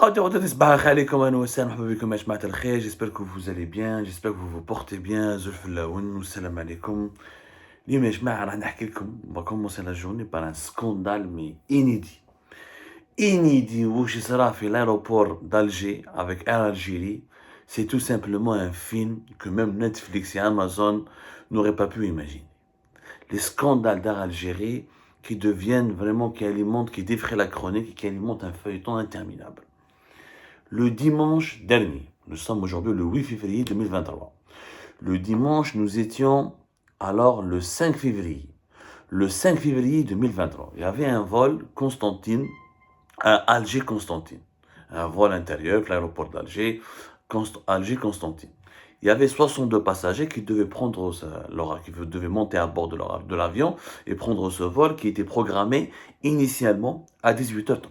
J'espère que vous allez bien, j'espère que vous vous portez bien. Salam alaikum. On va commencer la journée par un scandale mais inédit. Inédit, où je serai fait l'aéroport d'Alger avec Air Algérie. C'est tout simplement un film que même Netflix et Amazon n'auraient pas pu imaginer. Les scandales d'Air Algérie qui deviennent vraiment, qui alimentent, qui défraient la chronique et qui alimentent un feuilleton interminable. Le dimanche dernier, nous sommes aujourd'hui le 8 février 2023. Le dimanche, nous étions alors le 5 février. Le 5 février 2023, il y avait un vol Constantine, à Alger-Constantine. Un vol intérieur, l'aéroport d'Alger, Alger-Constantine. Il y avait 62 passagers qui devaient qui devaient monter à bord de l'avion et prendre ce vol qui était programmé initialement à 18h30.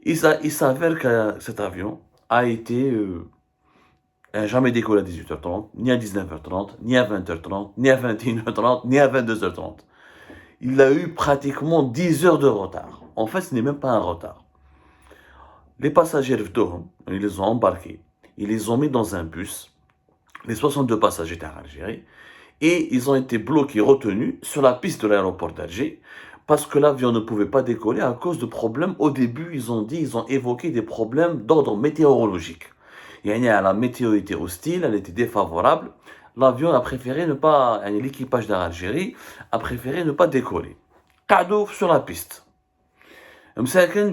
Il s'avère que cet avion a été jamais décollé à 18h30, ni à 19h30, ni à 20h30, ni à 21h30, ni à 22h30. Il a eu pratiquement 10 heures de retard. En fait, ce n'est même pas un retard. Les passagers, ils les ont embarqués, ils les ont mis dans un bus, les 62 passagers étaient en Algérie, et ils ont été bloqués, retenus sur la piste de l'aéroport d'Alger, parce que l'avion ne pouvait pas décoller à cause de problèmes. Au début, ils ont évoqué des problèmes d'ordre météorologique. La météo était hostile, elle était défavorable. L'avion a préféré ne pas, l'équipage d'Air Algérie a préféré ne pas décoller. Cadeau sur la piste.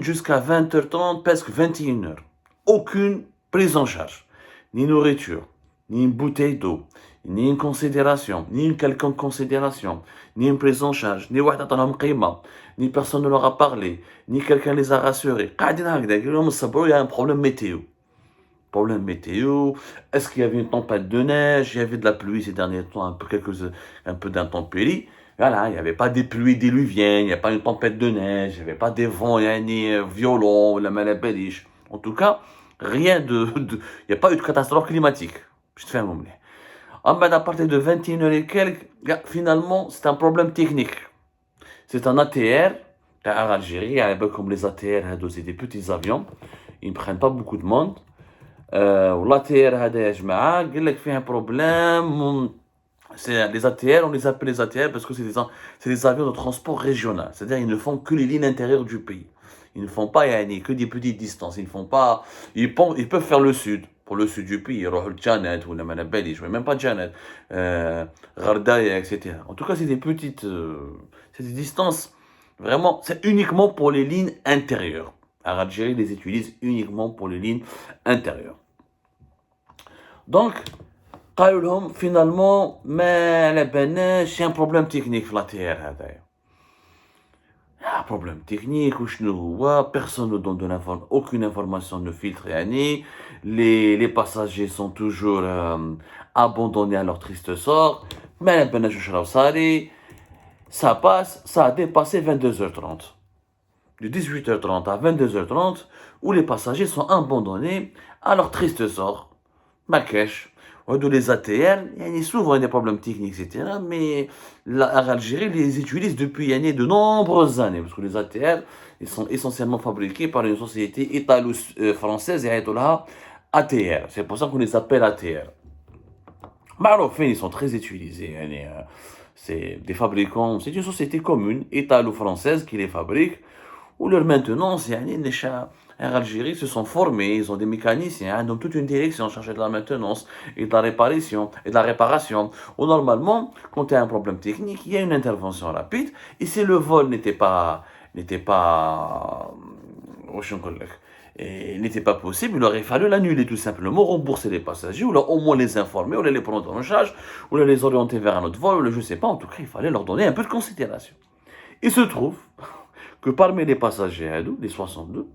Jusqu'à 20h30, presque 21h. Aucune prise en charge. Ni nourriture, ni une bouteille d'eau, ni une considération, ni une quelconque considération, ni une prise en charge, ni personne ne leur a parlé, ni quelqu'un les a rassurés. Il y a un problème météo. Problème météo, est-ce qu'il y avait une tempête de neige, il y avait de la pluie ces derniers temps, un peu d'intempéries. Voilà, il n'y avait pas des pluies diluviennes, il n'y a pas une tempête de neige, il n'y avait pas des vents violents, la malabéliche. En tout cas, il n'y a pas eu de catastrophe climatique. Je te fais un moment. À partir de 21h et quelques, finalement, c'est un problème technique. C'est un ATR, à Algérie, comme les ATR, c'est des petits avions, ils ne prennent pas beaucoup de monde. l'ATR هذا يا جماعة قال لك فيه un problème. C'est les ATR, on les appelle les ATR parce que c'est des avions de transport régional. C'est-à-dire ils ne font que les lignes intérieures du pays. Ils ne font pas que des petites distances. Ils peuvent faire le sud. Pour le sud du pays, يروحوا لجانت ولا ما على باليش, même pas Janet, غرداية, etc. En tout cas, c'est des distances vraiment, c'est uniquement pour les lignes intérieures. En Algérie, les utilise uniquement pour les lignes intérieures. Donc, finalement, mais c'est un problème technique في l'ATR هذايا. Un problème technique, personne ne donne aucune information, ne filtre rien. Les passagers sont toujours abandonnés à leur triste sort. Mais ça passe, ça a dépassé 22h30. De 18h30 à 22h30, où les passagers sont abandonnés à leur triste sort. Marrakech, de les ATR, il y a souvent des problèmes techniques, etc. Mais l'Algérie les utilise depuis de nombreuses années, parce que les ATR, ils sont essentiellement fabriqués par une société italo-française et ATR. C'est pour ça qu'on les appelle ATR. Marocains, ils sont très utilisés. C'est des fabricants, c'est une société commune, italo-française, qui les fabrique. Ou leur maintenance, en Algérie se sont formés, ils ont des mécaniciens, ils ont toute une direction chargée de la maintenance et de la réparation. Ou normalement, quand il y a un problème technique, il y a une intervention rapide, et si le vol n'était pas possible, il aurait fallu l'annuler tout simplement, rembourser les passagers, ou au moins les informer, ou les prendre en charge, ou les orienter vers un autre vol, ou je ne sais pas, en tout cas, il fallait leur donner un peu de considération. Il se trouve que parmi les passagers, les 62,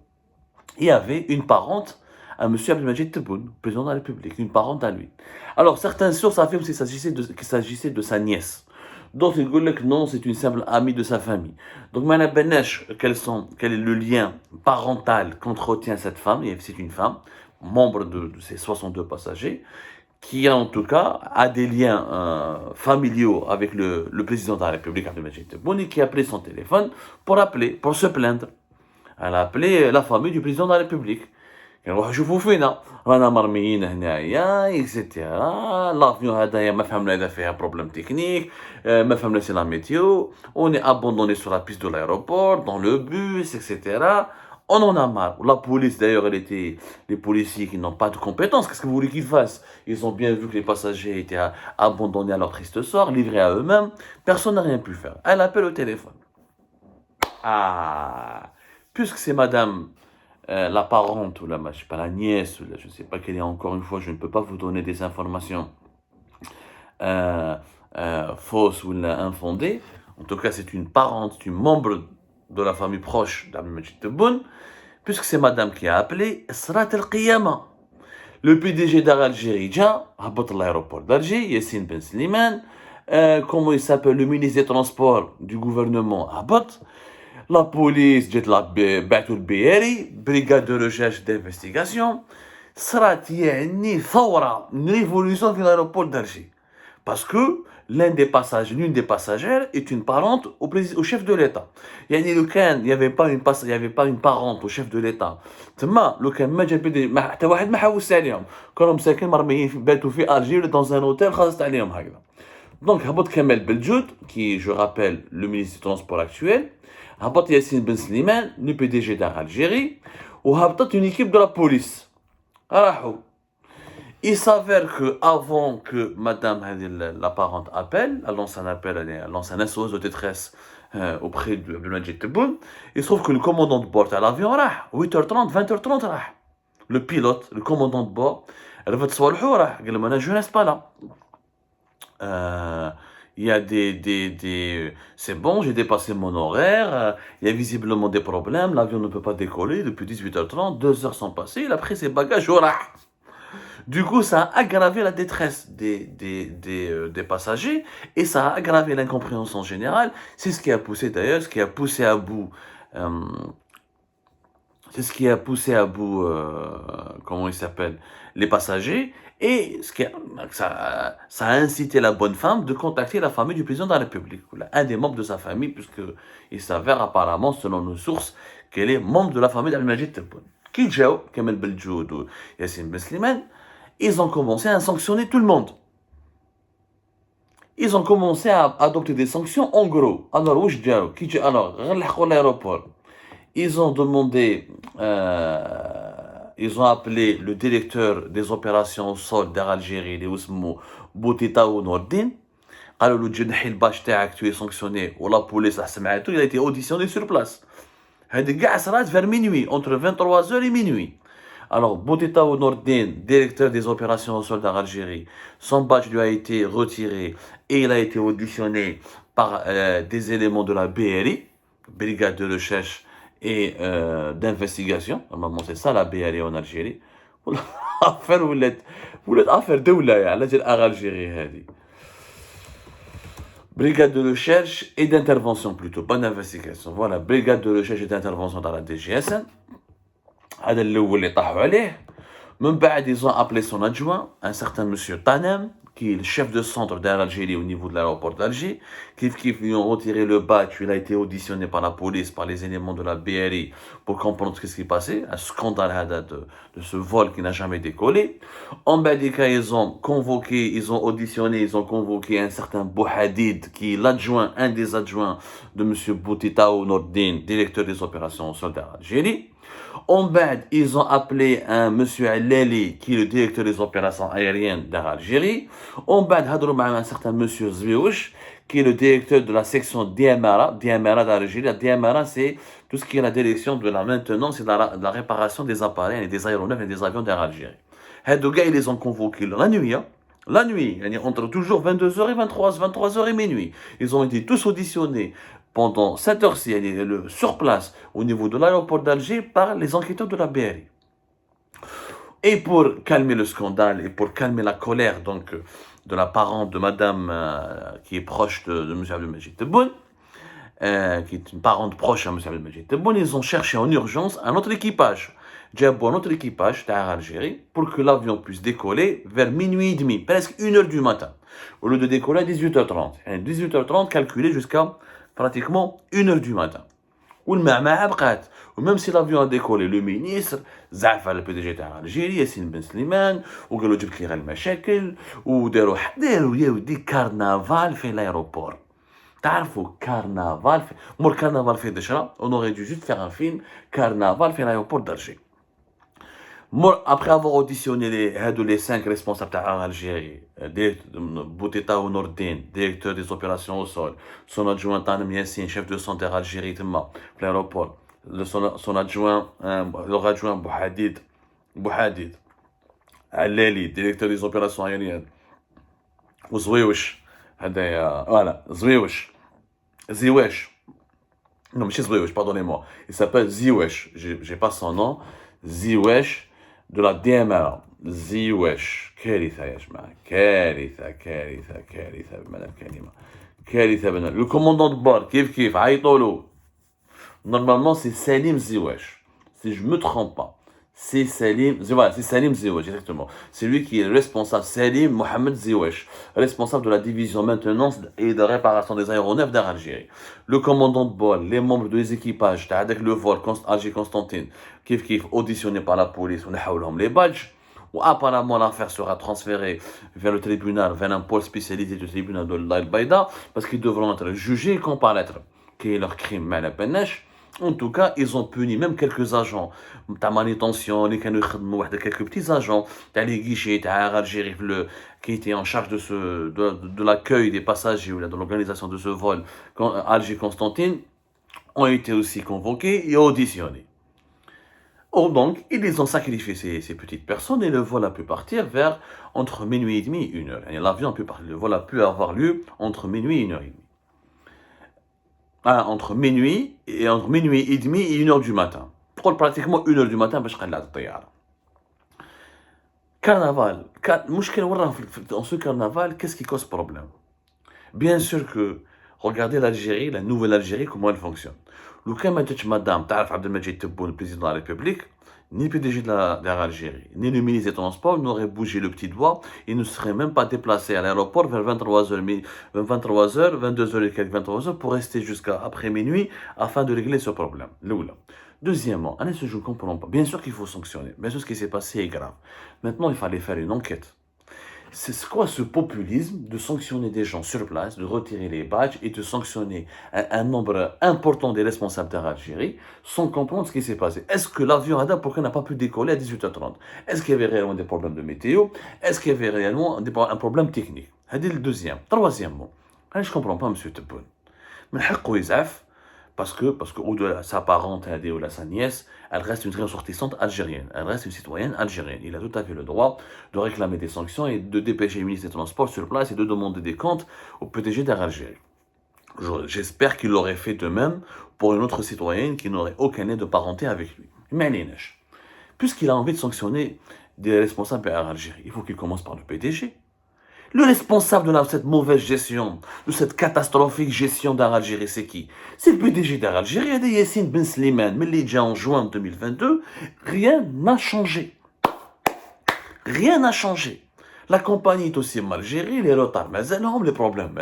il y avait une parente à M. Abdelmajid Tebboune, président de la République, une parente à lui. Alors, certaines sources affirment qu'il s'agissait de sa nièce. D'autres disent que non, c'est une simple amie de sa famille. Donc, Mana Benesh, quel est le lien parental qu'entretient cette femme, et c'est une femme, membre de ces 62 passagers, qui en tout cas a des liens familiaux avec le président de la République, Abdelmajid Tebboune, qui a appelé son téléphone pour se plaindre. Elle a appelé la famille du président de la République. يروحوا يشوفوا فينا رانا مرميين هنايا اكسيتيرا لافيون هذايا ما فهمنا اذا فيها بروبليم تكنيك ما فهمنا سي لا ميتيو اون est abandonné sur la piste de l'aéroport dans le bus etc. On en a marre. La police d'ailleurs elle était les policiers qui n'ont pas de compétences, qu'est-ce que vous voulez qu'ils fassent? Ils ont bien vu que les passagers étaient abandonnés à leur triste sort, livrés à eux-mêmes, personne n'a rien pu faire. Elle appelle au téléphone. Puisque c'est madame la parente ou je sais pas, la nièce, ou je ne sais pas quelle est, encore une fois, je ne peux pas vous donner des informations fausses ou infondées. En tout cas, c'est une parente, une membre de la famille proche d'Abdelmajid Tebboune, puisque c'est madame qui a appelé Srat el-Qiyama. Le PDG d'Air Algérie, habite l'aéroport d'Alger, Yassine Ben Slimane, comment il s'appelle, le ministre des Transports du gouvernement, habite. La police جات بعثوا البياري brigade de recherche d'investigation صرات يعني ثورة une révolution في l'aéroport d'Alger parce que l'une des passagères est une parente au chef de l'État. يعني لو كان il y avait pas une parente au chef de l'État تما لو كان ما جا حتى واحد ما حوس عليهم كانوا مساكن مرميين باتوا في ألجير dans un hôtel خلصت عليهم هكذا. Donc هبط كمال بلجود qui je rappelle le ministre du transport actuel, هبط ياسين بن سليمان le PDG d'Air Algérie وهبطت une équipe de la police راحوا. Il s'avère que avant que madame la parente appelle, elle lance un appel, elle lance un SOS de détresse auprès de Abdelmajid Tebboune. Il se trouve que le commandant de bord à l'avion راح 8h30 20h30 راح. Le pilote, le commandant de bord, رفد صوالحو راح قال لهم انا je reste pas là. Il y a c'est bon, j'ai dépassé mon horaire, il y a visiblement des problèmes, l'avion ne peut pas décoller depuis 18h30, 2 heures sont passées, il a pris ses bagages, Du coup, ça a aggravé la détresse des passagers et ça a aggravé l'incompréhension générale. C'est ce qui a poussé d'ailleurs, comment il s'appelle, les passagers. Et ça a incité la bonne femme de contacter la famille du président de la République, un des membres de sa famille, puisqu'il s'avère apparemment, selon nos sources, qu'elle est membre de la famille d'Abdelmajid Tebboune. Qui Djao, Kamel Beljoud ou Yassine Ben Slimane, ils ont commencé à sanctionner tout le monde. Ils ont commencé à adopter des sanctions en gros. Alors, l'aéroport. Ils ont demandé... ils ont appelé le directeur des opérations au sol d'Air Algérie, les Ousmou Boutitaou Nordin. Alors le Djenahil Bash Taak, tu es sanctionné, ou la police a semaïtou, il a été auditionné sur place. Hadi G'a Asrat vers minuit, entre 23h et minuit. Alors Boutitaou Nordin, directeur des opérations au sol d'Air Algérie, son badge lui a été retiré et il a été auditionné par des éléments de la BRI, Brigade de recherche et d'investigation. Normalement c'est ça la BRI en Algérie. affaire ولات affaire دولة يعني على جال Algérie هذه. Brigade de recherche et d'intervention plutôt, pas d'investigation. Voilà, brigade de recherche et d'intervention dans la DGSN. هذا الأول اللي طاحوا عليه. من بعد ils ont appelé son adjoint, un certain monsieur Tanem, qui est le chef de centre d'Air Algérie au niveau de l'aéroport d'Alger, qui lui ont retiré le badge, il a été auditionné par la police, par les éléments de la BRI, pour comprendre ce qui s'est passé, un scandale de ce vol qui n'a jamais décollé. En Belgique, ils ont convoqué, ils ont auditionné, ils ont convoqué un certain Bouhadid, qui est l'adjoint, un des adjoints de monsieur Boutitaou Nordin, directeur des opérations au sol d'Air Algérie. En bas, ils ont appelé un monsieur Aleli, qui est le directeur des opérations aériennes d'Air Algérie. En bas, un certain monsieur Zwiouch, qui est le directeur de la section Diamara d'Algérie. La Diamara, c'est tout ce qui est la direction de la maintenance et de la réparation des appareils et des aéronefs et des avions d'Air Algérie. Ces deux gars, ils les ont convoqués la nuit, entre toujours 22h et 23h et minuit. Ils ont été tous auditionnés pendant 7 heures-ci, sur place, au niveau de l'aéroport d'Alger, par les enquêteurs de la BRI. Et pour calmer le scandale et pour calmer la colère donc, de la parente de madame qui est proche de M. Abdelmajid Tebboune, qui est une parente proche à M. Abdelmajid Tebboune, ils ont cherché en urgence un autre équipage. جابوا notre équipage تاع Algérie pour que l'avion puisse décoller vers minuit et demi, presque 1h du matin. Au lieu de décoller à 18h30. Et 18h30 calculé jusqu'à pratiquement 1h du matin. والمعمعة بقات. وميم سي لافيون ديكولي لو مينيستر زعف على البي دي جي تاع الجيري ياسين بن سليمان وقالوا جبت لي غير المشاكل وداروا يا ودي كارنافال في الايروبور. تعرفوا كارنافال مور كارنافال في دشرة on aurait dû juste faire un film كارنافال في الايروبور d'Alger. Après avoir auditionné les 5 responsables de l'Algérie, Bouteta ou Nordin, directeur des opérations au sol, son adjoint Tanem Yassine, chef de santé Algérie, l'aéroport, son adjoint, leur adjoint Bouhadid, Aleli, directeur des opérations aériennes, ou Zouiouch, voilà, Ziwesh, non, mais c'est Zouiouch, pardonnez-moi, il s'appelle Ziwesh, j'ai pas son nom, Ziwesh, de la DMR, Ziwesh, كارثة يا جماعة, كارثة بمعنى الكلمة, كارثة بمعنى. Le commandant de bord, كيف, عيطولو. Normalement, c'est Salim Ziwesh, si je me trompe pas. C'est Salim Ziwesh, exactement. C'est lui qui est le responsable, Salim Mohamed Ziwesh, responsable de la division maintenance et de réparation des aéronefs d'Air Algérie. Le commandant de bord, les membres des équipages, avec le vol Alger-Constantine, kif, auditionné par la police, on a les badges. Ou apparemment l'affaire sera transférée vers le tribunal, vers un pôle spécialisé du tribunal de l'Al-Baïda, parce qu'ils devront être jugés et comparaître. Quel est leur crime, mais la penache. En tout cas, ils ont puni même quelques agents de manutention, quelques petits agents, les guichets, Algérie, qui étaient en charge de l'accueil des passagers ou de l'organisation de ce vol, Alger-Constantine, ont été aussi convoqués et auditionnés. Or donc, ils les ont sacrifié ces petites personnes et le vol a pu partir vers entre minuit et demi et 1h. Et l'avion a pu partir, le vol a pu avoir lieu entre minuit et 1h30. Entre minuit et demi et 1h du matin. Pratiquement 1h du matin, باش قلعت الطيارة. Carnaval. Dans ce carnaval, qu'est-ce qui cause problème? Bien sûr que, regardez l'Algérie, la nouvelle Algérie, comment elle fonctionne. لو كان ما جاتش مدام تعرف عبد المجيد تبون le président de la République, ni le PDG de l'Algérie, ni le ministre des Transports n'auraient bougé le petit doigt et ne seraient même pas déplacés à l'aéroport vers 23h, 22h et quelques 23h pour rester jusqu'à après minuit afin de régler ce problème. Deuxièmement, je ne comprends pas. Bien sûr qu'il faut sanctionner. Bien sûr, ce qui s'est passé est grave. Maintenant, il fallait faire une enquête. C'est quoi ce populisme de sanctionner des gens sur place, de retirer les badges et de sanctionner un nombre important des responsables d'Algérie sans comprendre ce qui s'est passé? Est-ce que l'avion Ada pourquoi n'a pas pu décoller à 18h30? Est-ce qu'il y avait réellement des problèmes de météo? Est-ce qu'il y avait réellement un problème technique? C'est le deuxième. Troisièmement, je ne comprends pas, M. Tebboune. Mais parce que au-delà de sa parente ou de sa nièce, elle reste une ressortissante algérienne, elle reste une citoyenne algérienne. Il a tout à fait le droit de réclamer des sanctions et de dépêcher le ministre des Transports sur place et de demander des comptes au PDG d'Air Algérie. J'espère qu'il l'aurait fait de même pour une autre citoyenne qui n'aurait aucun lien de parenté avec lui. Mais puisqu'il a envie de sanctionner des responsables d'Air Algérie, il faut qu'il commence par le PDG. Le responsable de cette mauvaise gestion, de cette catastrophique gestion d'Air Algérie, c'est qui? C'est le PDG d'Air Algérie, Yassine Ben Slimane. Mais déjà en juin 2022, rien n'a changé. Rien n'a changé. La compagnie est aussi mal gérée, les retards, les problèmes,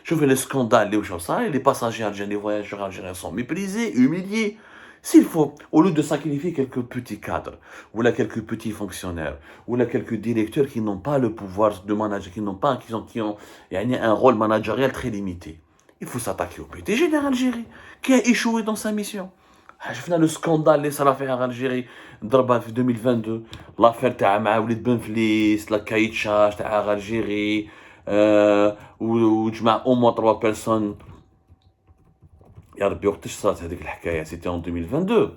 je fais les scandales, les passagers algériens, les voyageurs algériens sont méprisés, humiliés. S'il faut, au lieu de sacrifier quelques petits cadres, ou là quelques petits fonctionnaires, ou là quelques directeurs qui n'ont pas le pouvoir de manager, qui ont un rôle managérial très limité, il faut s'attaquer au PDG d'Algérie, qui a échoué dans sa mission. Je fais le scandale, les salafs en Algérie, en 2022, l'affaire de Maoulit Benflis, la caïtchage de Algérie, où je mets au moins 3 personnes. C'était en 2022.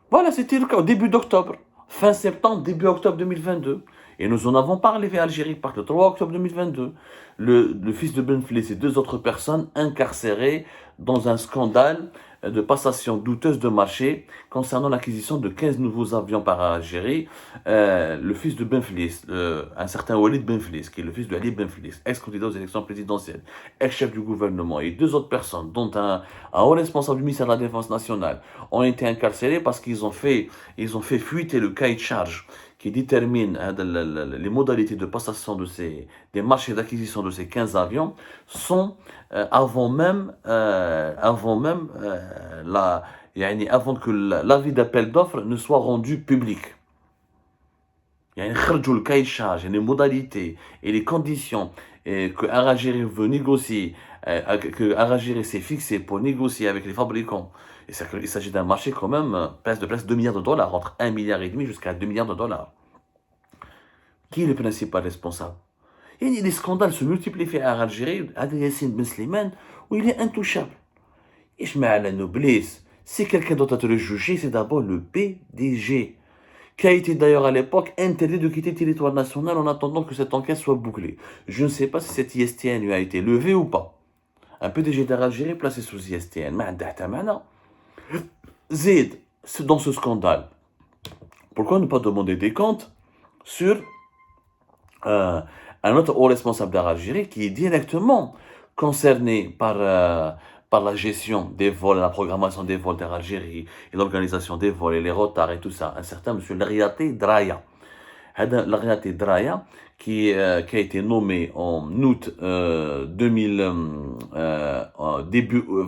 Voilà, c'était le cas au début d'octobre. Fin septembre, début octobre 2022. Et nous en avons parlé vers Algérie Park le 3 octobre 2022. Le fils de Benflis et deux autres personnes incarcérées dans un scandale de passation douteuse de marché concernant l'acquisition de 15 nouveaux avions par Algérie. Le fils de Benflis, un certain Walid Benflis, qui est le fils de Ali Benflis, ex-candidat aux élections présidentielles, ex-chef du gouvernement, et deux autres personnes, dont un haut responsable du ministère de la Défense nationale, ont été incarcérés parce qu'ils ont fait fuiter le cahier de charge qui détermine les modalités de passation des marchés d'acquisition de ces 15 avions sont avant même avant que l'avis d'appel d'offres ne soit rendu public. Le cahier de charge, les modalités et les conditions que Algérie veut négocier, que Algérie s'est fixé pour négocier avec les fabricants. Il s'agit d'un marché quand même de presque 2 milliards de dollars, entre 1,5 milliard jusqu'à 2 milliards de dollars. Qui est le principal responsable? Les scandales se multiplient en Algérie, Adel Yassine Ben Slimane, où il est intouchable. Et je mets à la noblesse. Si quelqu'un doit être jugé, c'est d'abord le PDG, qui a été d'ailleurs à l'époque interdit de quitter le territoire national en attendant que cette enquête soit bouclée. Je ne sais pas si cette ISTN lui a été levée ou pas. Un PDG d'Algérie placé sous ISTN. Zed, dans ce scandale, pourquoi ne pas demander des comptes sur un autre haut responsable d'Algérie qui est directement concerné par la gestion des vols, la programmation des vols d'Algérie et l'organisation des vols et les retards et tout ça, un certain monsieur Lariaté Draya. Lariaté Draya, qui a été nommé en août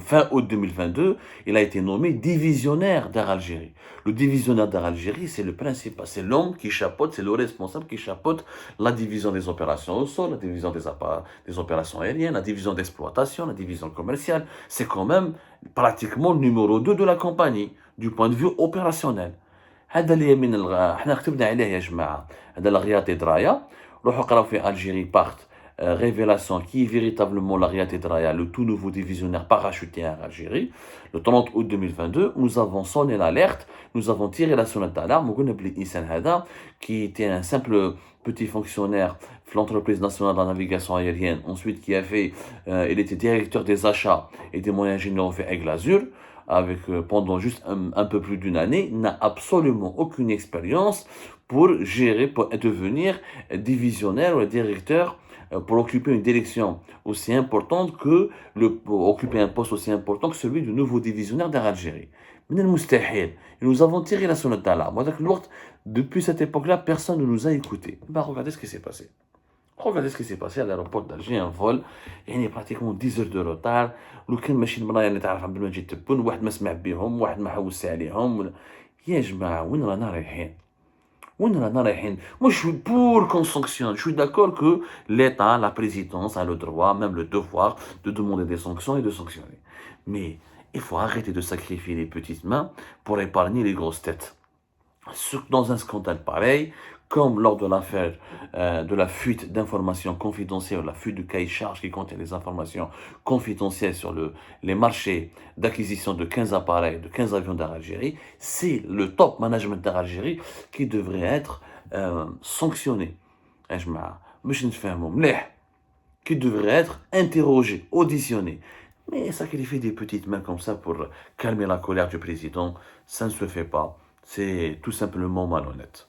fin août 2022, il a été nommé divisionnaire d'Algérie. Le divisionnaire d'Algérie, c'est le principal, c'est l'homme qui chapeaute, c'est le responsable qui chapeaute la division des opérations au sol, la division des opérations aériennes, la division d'exploitation, la division commerciale. C'est quand même pratiquement le numéro 2 de la compagnie, du point de vue opérationnel. هذا اللي من احنا كتبنا عليه يا جماعه هذا الغياطي درايا روحوا قراو في الجيري بارت révélation qui est véritablement la Riyad Draya, le tout nouveau divisionnaire parachuté en Algérie. Le 30 août 2022, nous avons sonné l'alerte, nous avons tiré la sonnette d'alarme. Qui était un simple petit fonctionnaire de l'entreprise nationale de la navigation aérienne, ensuite qui a fait, il était directeur des achats et des moyens généraux fait Aigle Azur, avec pendant juste un peu plus d'une année, n'a absolument aucune expérience pour gérer, pour devenir divisionnaire ou directeur, pour occuper une direction aussi importante pour occuper un poste aussi important que celui du nouveau divisionnaire d'Algérie. Nous avons tiré la sonnette d'alarme. Depuis cette époque-là, personne ne nous a écoutés. Regardez ce qui s'est passé. Regardez ce qui s'est passé à l'aéroport d'Alger, un vol, il y a pratiquement 10 heures de retard. لو كان ماشي المرايا اللي تعرف عبد المجيد تبون واحد ما سمع بهم واحد ما حوس عليهم يا جماعه وين رانا رايحين Moi, je suis pour qu'on sanctionne. Je suis d'accord que l'État, la présidence, a le droit, même le devoir, de demander des sanctions et de sanctionner. Mais il faut arrêter de sacrifier les petites mains pour épargner les grosses têtes. Dans un scandale pareil, comme lors de l'affaire de la fuite d'informations confidentielles, la fuite de cahier de charge qui contient des informations confidentielles sur les marchés d'acquisition de 15 appareils, de 15 avions d'Algérie, c'est le top management d'Algérie qui devrait être sanctionné. Qui devrait être interrogé, auditionné. Mais sacrifier des petites mains comme ça pour calmer la colère du président, ça ne se fait pas. C'est tout simplement malhonnête.